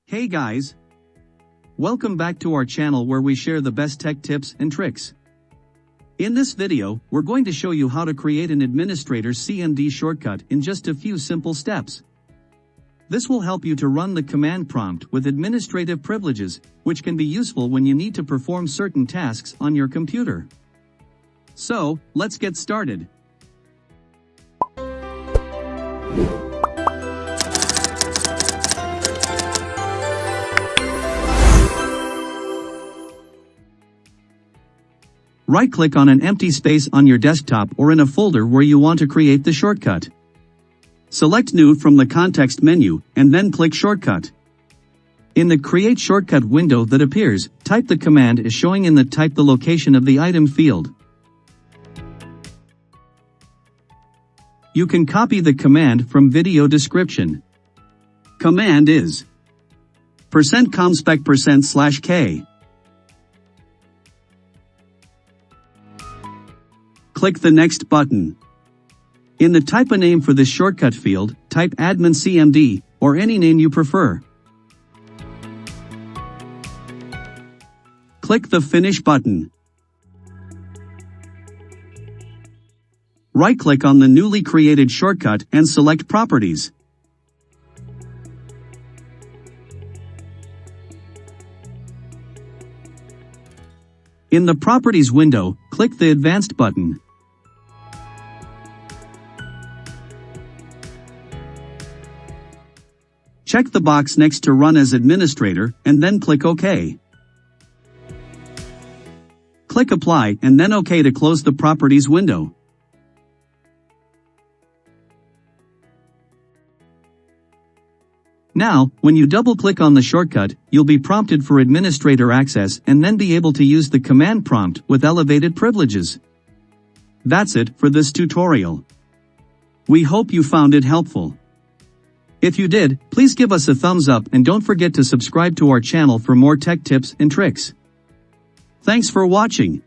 Hey guys! Welcome back to our channel where we share the best tech tips and tricks. In this video, we're going to show you how to create an administrator's CMD shortcut in just a few simple steps. This will help you to run the command prompt with administrative privileges, which can be useful when you need to perform certain tasks on your computer. So, let's get started. Right-click on an empty space on your desktop or in a folder where you want to create the shortcut. Select New from the context menu, and then click Shortcut. In the Create Shortcut window that appears, type the command as showing in the Type the location of the item field. You can copy the command from video description. Command is %ComSpec%/K. Click the Next button. In the Type a name for this shortcut field, type Admin CMD, or any name you prefer. Click the Finish button. Right-click on the newly created shortcut and select Properties. In the Properties window, click the Advanced button. Check the box next to Run as Administrator, and then click OK. Click Apply and then OK to close the Properties window. Now, when you double-click on the shortcut, you'll be prompted for administrator access and then be able to use the command prompt with elevated privileges. That's it for this tutorial. We hope you found it helpful. If you did, please give us a thumbs up and don't forget to subscribe to our channel for more tech tips and tricks. Thanks for watching.